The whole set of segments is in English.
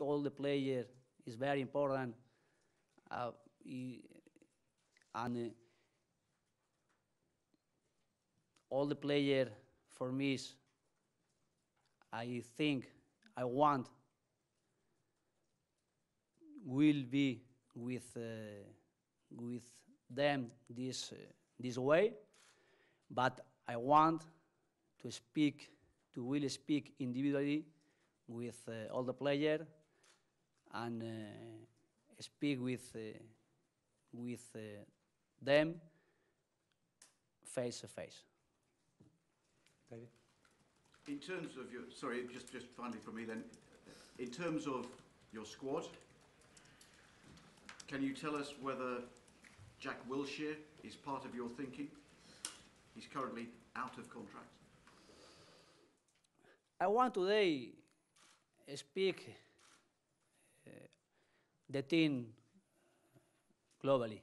all the player is very important, uh, and all the player for me is, I think, I want will be with them this way, but I want to speak, to will speak individually with all the player and speak with them face to face. David? In terms of your, sorry, just finally from me then, in terms of your squad, can you tell us whether Jack Wilshere is part of your thinking? He's currently out of contract. I want today speak the team globally.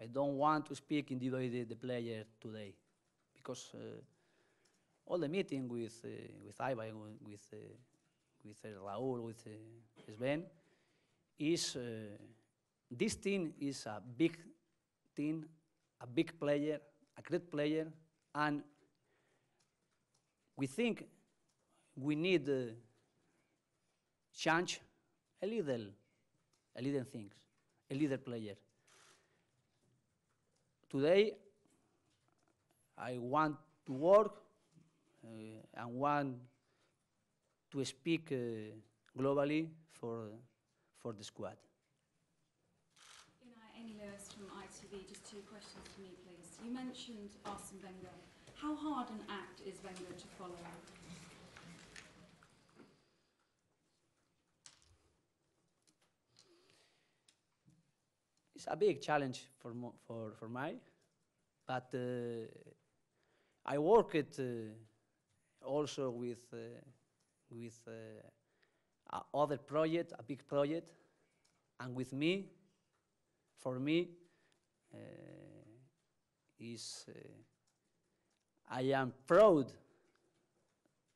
I don't want to speak individually the player today, because all the meeting with Ivan, with Raúl, with Sven, is this team is a big team, a big player, a great player, and we think we need change a little things, a little player. Today, I want to work and want to speak globally for the squad. Amy Lewis from ITV, just two questions for me, please. You mentioned Arsene Wenger. How hard an act is Wenger to follow? It's a big challenge for me, but I worked also with other project, a big project, and with me, for me, I am proud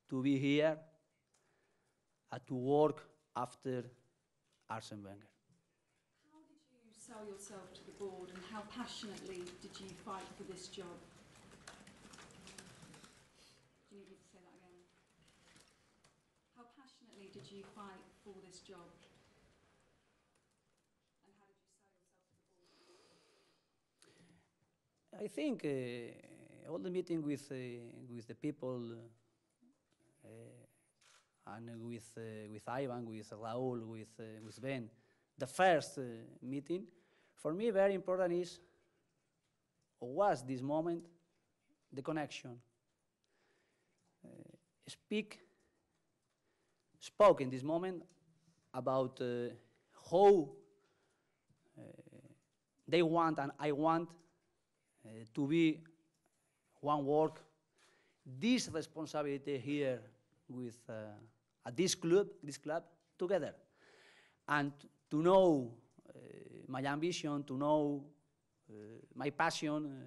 to be here and to work after Arsene Wenger. How did you sell yourself to the board, and how passionately did you fight for this job? Do you need me to say that again? How passionately did you fight for this job? And how did you sell yourself to the board? I think all the meeting with the people and with Ivan, with Raúl, with Ben, the first meeting, for me very important is, or was this moment, the connection. Spoke in this moment about how they want and I want to be one work. This responsibility here with this club together, and to know my ambition, to know my passion,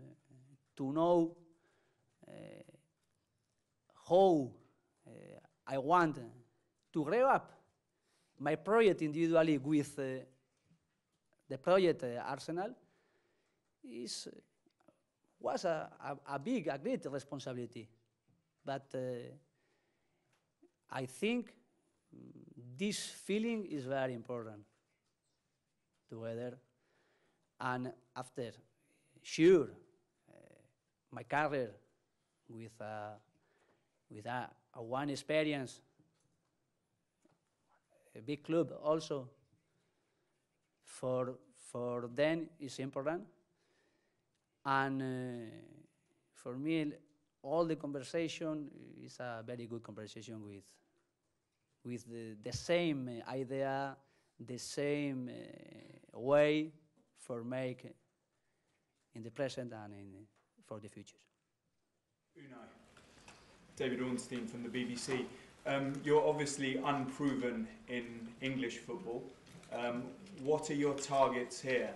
to know how I want to grow up my project individually with the project Arsenal was a great responsibility. But I think this feeling is very important together. And after, sure, my career with a one experience, a big club also, for them is important. And for me, all the conversation is a very good conversation with the same idea, the same way for make in the present and for the future. Unai, David Ornstein from the BBC. You're obviously unproven in English football. What are your targets here?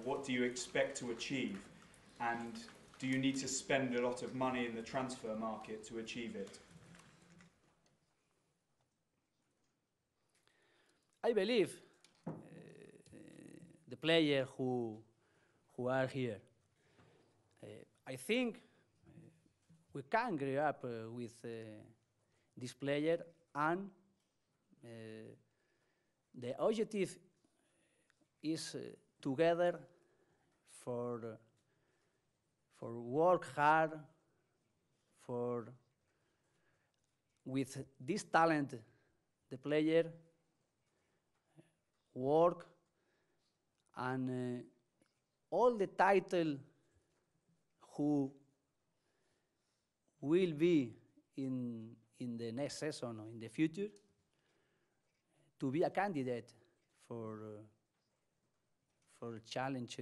What do you expect to achieve? And do you need to spend a lot of money in the transfer market to achieve it? I believe the players who are here. I think we can grow up with this player, and the objective is together for work hard, for with this talent, the player work, and all the title who will be in the next season or in the future to be a candidate for challenge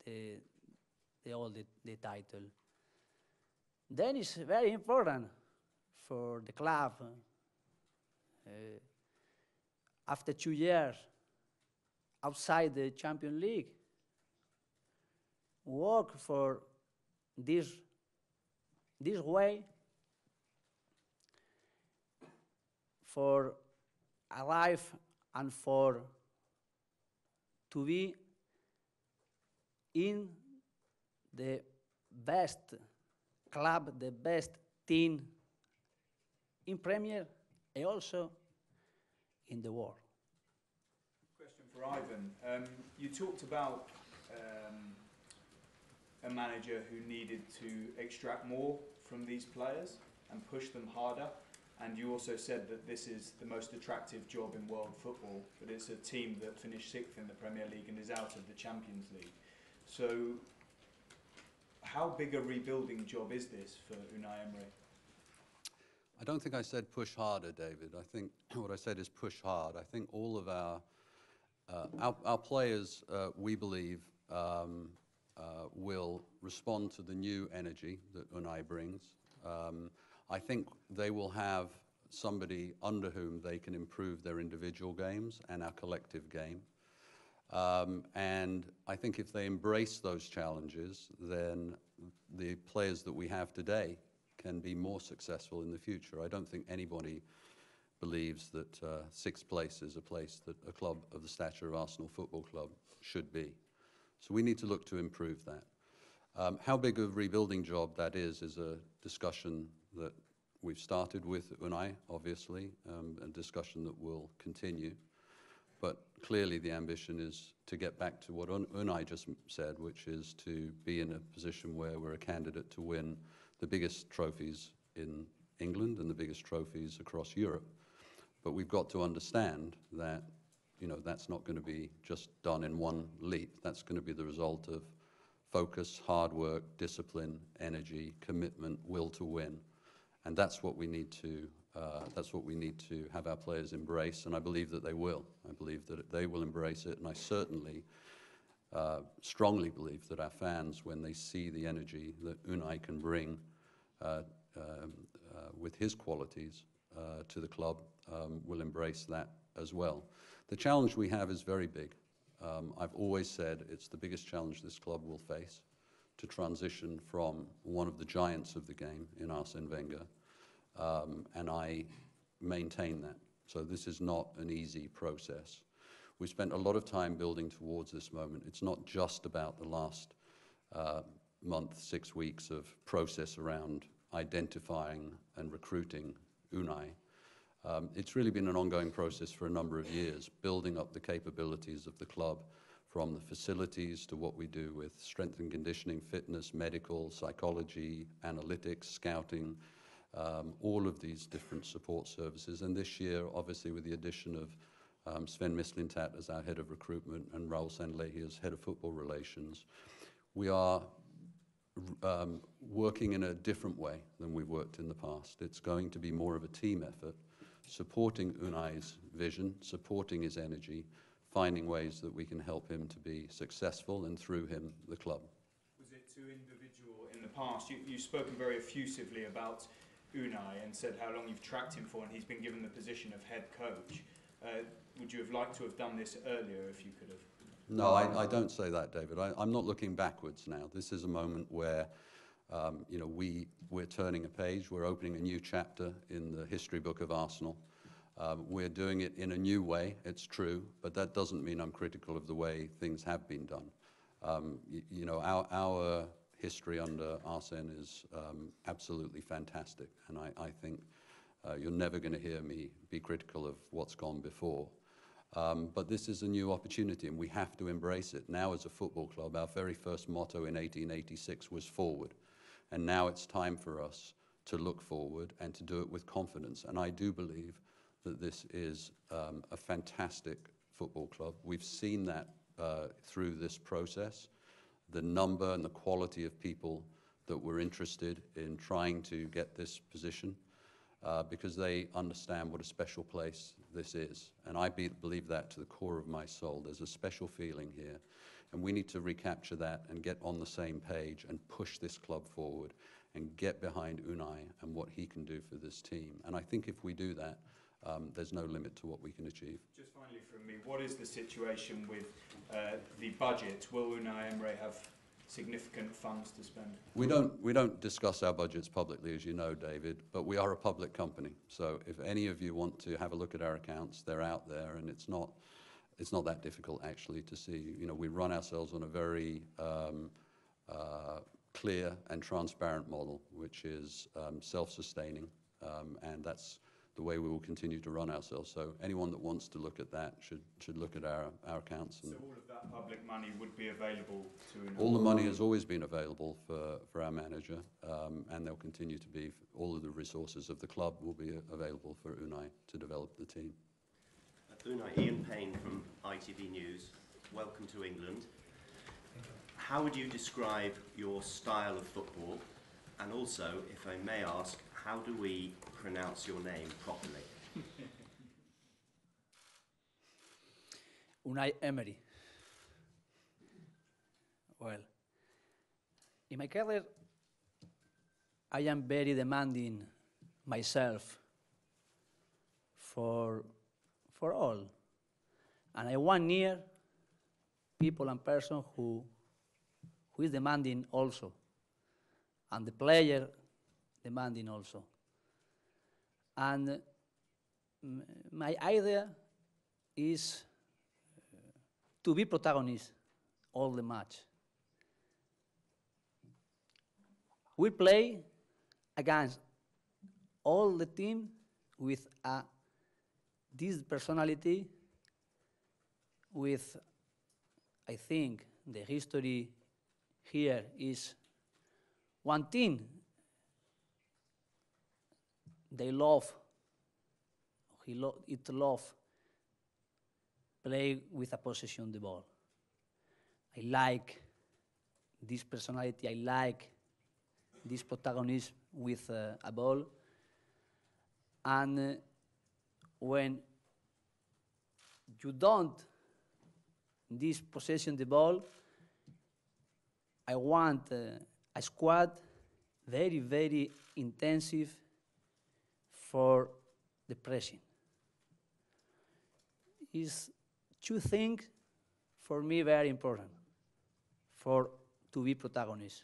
the title. Then it's very important for the club. After 2 years outside the Champions League, work for this way, for arrive and for to be in the best club, the best team in Premier and also in the world. Question for Ivan. You talked about a manager who needed to extract more from these players and push them harder, and you also said that this is the most attractive job in world football, but it's a team that finished 6th in the Premier League and is out of the Champions League. So how big a rebuilding job is this for Unai Emery? I don't think I said push harder, David. I think what I said is push hard. I think all of our players, we believe, will respond to the new energy that Unai brings. I think they will have somebody under whom they can improve their individual games and our collective game. And I think if they embrace those challenges, then the players that we have today can be more successful in the future. I don't think anybody believes that 6th place is a place that a club of the stature of Arsenal Football Club should be. So we need to look to improve that. How big a rebuilding job that is a discussion that we've started with Unai, obviously, a discussion that will continue. But clearly the ambition is to get back to what Unai just said, which is to be in a position where we're a candidate to win the biggest trophies in England and the biggest trophies across Europe. But we've got to understand that, you know, that's not going to be just done in one leap. That's going to be the result of focus, hard work, discipline, energy, commitment, will to win. And that's what we need to have our players embrace, and I believe that they will. I believe that they will embrace it, and I certainly strongly believe that our fans, when they see the energy that Unai can bring with his qualities to the club, will embrace that as well. The challenge we have is very big. I've always said it's the biggest challenge this club will face, to transition from one of the giants of the game in Arsene Wenger, and I maintain that. So this is not an easy process. We spent a lot of time building towards this moment. It's not just about the last month, 6 weeks of process around identifying and recruiting Unai. It's really been an ongoing process for a number of years, building up the capabilities of the club, from the facilities to what we do with strength and conditioning, fitness, medical, psychology, analytics, scouting, all of these different support services. And this year, obviously, with the addition of Sven Mislintat as our head of recruitment and Raul Sanllehi as head of football relations, we are working in a different way than we've worked in the past. It's going to be more of a team effort, supporting Unai's vision, supporting his energy, finding ways that we can help him to be successful, and through him, the club. Was it too individual in the past? You've spoken very effusively about Unai and said how long you've tracked him for, and he's been given the position of head coach. Would you have liked to have done this earlier if you could have? No, I don't say that, David. I'm not looking backwards now. This is a moment where you know, we're turning a page. We're opening a new chapter in the history book of Arsenal. We're doing it in a new way, it's true, but that doesn't mean I'm critical of the way things have been done. You know, our history under Arsene is absolutely fantastic, and I think you're never going to hear me be critical of what's gone before. But this is a new opportunity, and we have to embrace it. Now, as a football club, our very first motto in 1886 was forward, and now it's time for us to look forward and to do it with confidence. And I do believe that this is a fantastic football club. We've seen that through this process, the number and the quality of people that were interested in trying to get this position, because they understand what a special place this is. And I believe that to the core of my soul. There's a special feeling here, and we need to recapture that and get on the same page and push this club forward and get behind Unai and what he can do for this team. And I think if we do that, there's no limit to what we can achieve. Just finally from me, what is the situation with the budget? Will Unai Emery have significant funds to spend? We don't discuss our budgets publicly, as you know, David, but we are a public company. So if any of you want to have a look at our accounts, they're out there, and it's not that difficult actually to see. You know, we run ourselves on a very clear and transparent model, which is self-sustaining, and that's the way we will continue to run ourselves. So anyone that wants to look at that should look at our accounts. So all of that public money would be available to Unai? All the money has always been available for our manager, and there'll continue to be. All of the resources of the club will be available for Unai to develop the team. Unai, Ian Payne from ITV News. Welcome to England. How would you describe your style of football? And also, if I may ask, how do we pronounce your name properly? Unai Emery. Well, in my career, I am very demanding myself for all. And I want near people and person who is demanding also, and the player demanding also. And my idea is to be protagonist all the match. We play against all the team with this personality, with, I think, the history here is one team. They love, it love play with a possession of the ball. I like this personality, I like this protagonism with a ball. And when you don't this possession of the ball, I want a squad very, very intensive for the pressing. Is two things for me very important to be protagonist.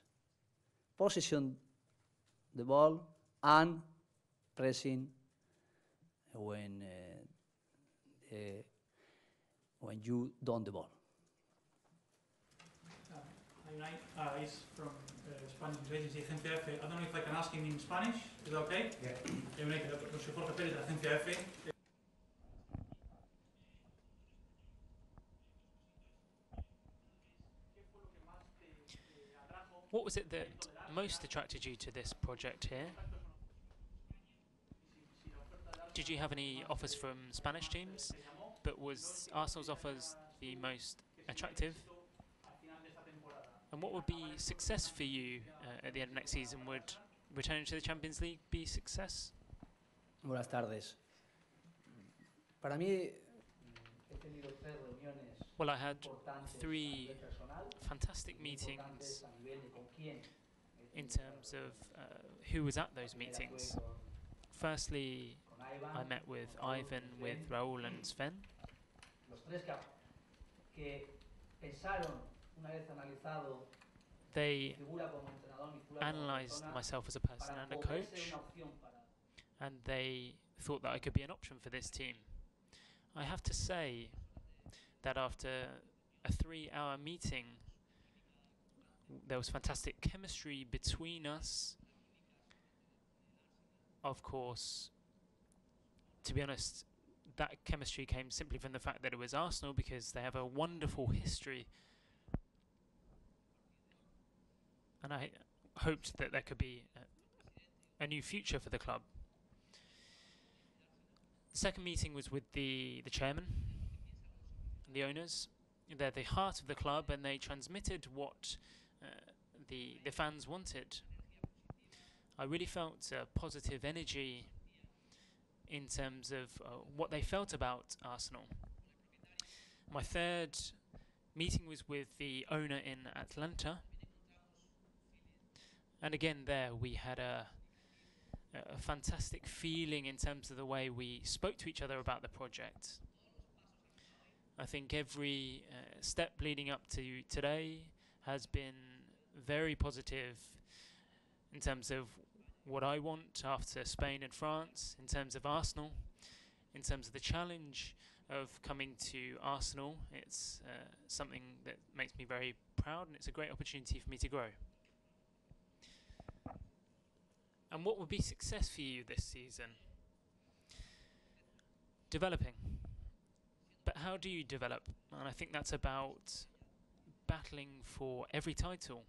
Possession the ball and pressing when you don't the ball. Hi, Unai. Is from Spanish news agency Agencia F. I don't know if I can ask him in Spanish. Is that okay? Yeah. Unai, soy Jorge Pérez de la Agencia F. What was it that most attracted you to this project here? Did you have any offers from Spanish teams, but was Arsenal's offers the most attractive? And what would be success for you at the end of next season? Would returning to the Champions League be success? Buenas tardes. Para mí, he tenido 3 reuniones. Well, I had 3 fantastic meetings in terms of who was at those meetings. Firstly, I met with Ivan, with Raúl and Sven. They analysed myself as a person and a coach, and they thought that I could be an option for this team. I have to say that after a 3-hour meeting, there was fantastic chemistry between us. Of course, to be honest, that chemistry came simply from the fact that it was Arsenal, because they have a wonderful history. And I hoped that there could be a new future for the club. The second meeting was with the chairman, the owners. They're the heart of the club, and they transmitted what the fans wanted. I really felt positive energy in terms of what they felt about Arsenal. My third meeting was with the owner in Atlanta. And again, there we had a fantastic feeling in terms of the way we spoke to each other about the project. I think every step leading up to today has been very positive in terms of what I want after Spain and France, in terms of Arsenal, in terms of the challenge of coming to Arsenal. It's something that makes me very proud, and it's a great opportunity for me to grow. And what would be success for you this season? Developing. But how do you develop? And I think that's about battling for every title.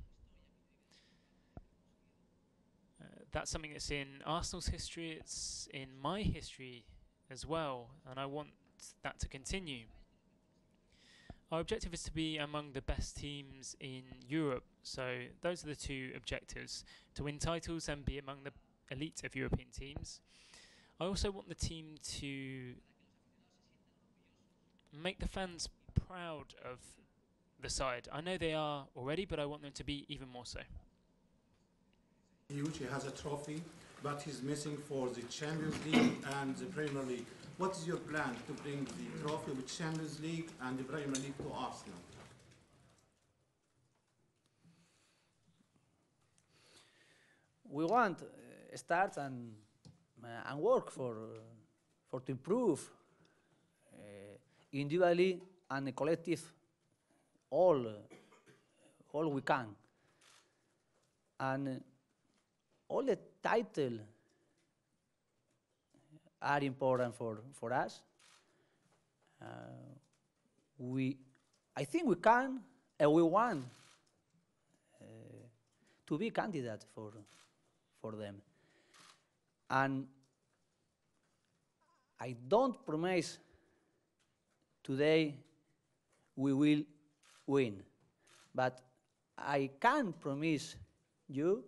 That's something that's in Arsenal's history, it's in my history as well, and I want that to continue. Our objective is to be among the best teams in Europe, so those are the two objectives: to win titles and be among the elite of European teams. I also want the team to make the fans proud of the side. I know they are already, but I want them to be even more so. Huge, he has a trophy, but he's missing for the Champions League and the Premier League. What is your plan to bring the trophy with Champions League and the Premier League to Arsenal? We want start and work for to improve individually and collective all we can, and all the titles are important for us. I think we can and we want to be candidate for them. And I don't promise today we will win, but I can promise you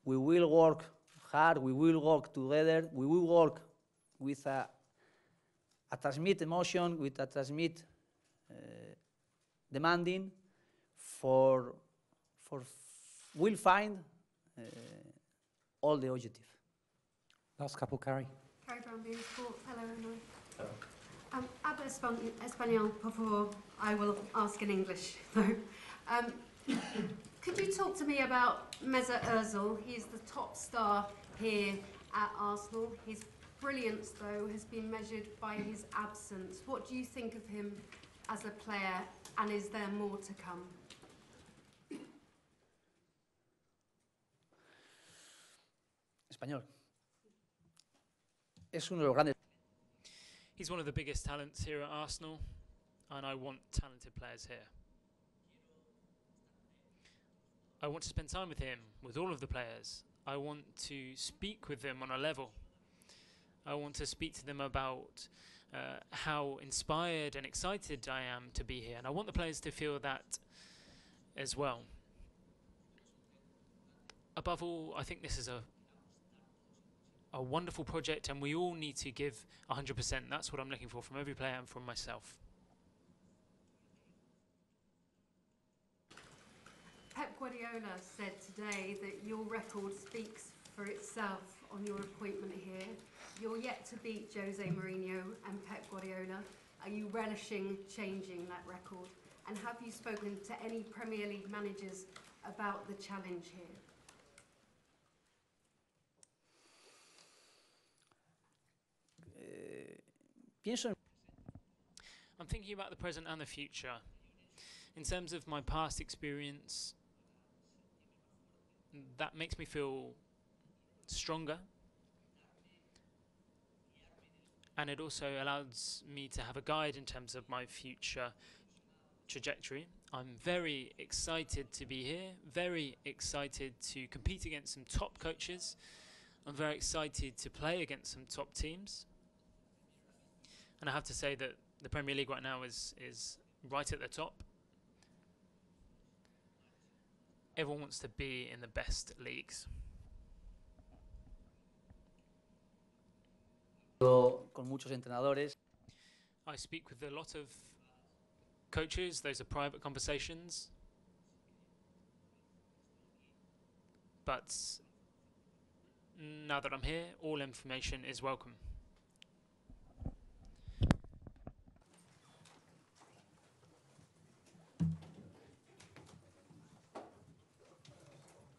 we will work hard, we will work together, we will work with a transmit emotion, with a transmit demanding we'll find all the objective. Last couple, Carrie. Carrie Brown, being Sport. Hello, Emily. Habla español, por favor. I will ask in English, though. Could you talk to me about Mesut Ozil? He's the top star here at Arsenal. His brilliance, though, has been measured by his absence. What do you think of him as a player, and is there more to come? Español. Es uno de los grandes. He's one of the biggest talents here at Arsenal, and I want talented players here. I want to spend time with him, with all of the players. I want to speak with them on a level. I want to speak to them about how inspired and excited I am to be here, and I want the players to feel that as well. Above all, I think this is a wonderful project, and we all need to give 100%. That's what I'm looking for from every player and from myself. Pep Guardiola said today that your record speaks for itself on your appointment here. You're yet to beat Jose Mourinho and Pep Guardiola. Are you relishing changing that record? And have you spoken to any Premier League managers about the challenge here? Pienso en I'm thinking about the present and the future. In terms of my past experience, that makes me feel stronger, and it also allows me to have a guide in terms of my future trajectory. I'm very excited to be here, very excited to compete against some top coaches. I'm very excited to play against some top teams. And I have to say that the Premier League right now is right at the top. Everyone wants to be in the best leagues. con muchos entrenadores. I speak with a lot of coaches. Those are private conversations. But now that I'm here, all information is welcome.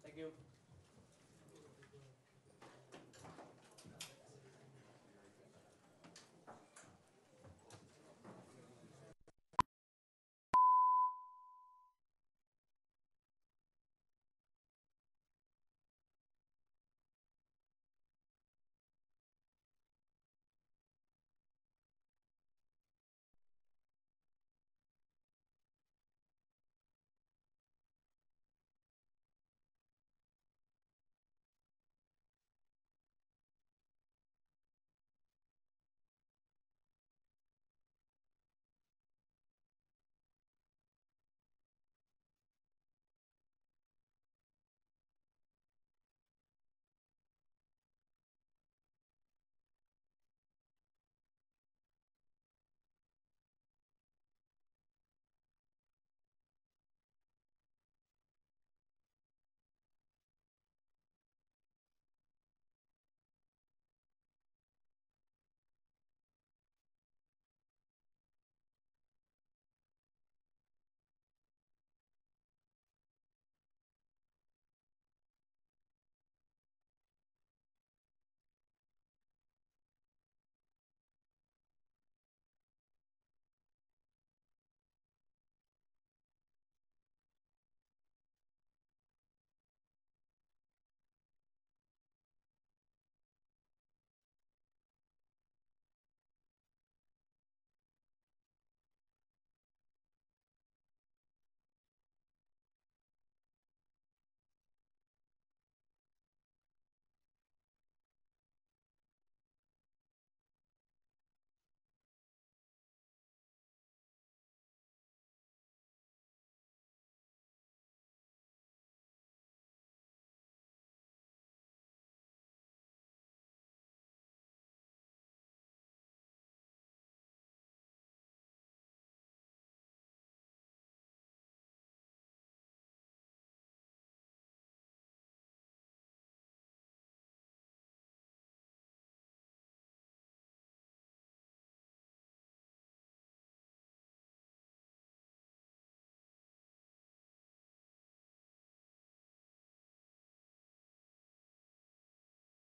Thank you.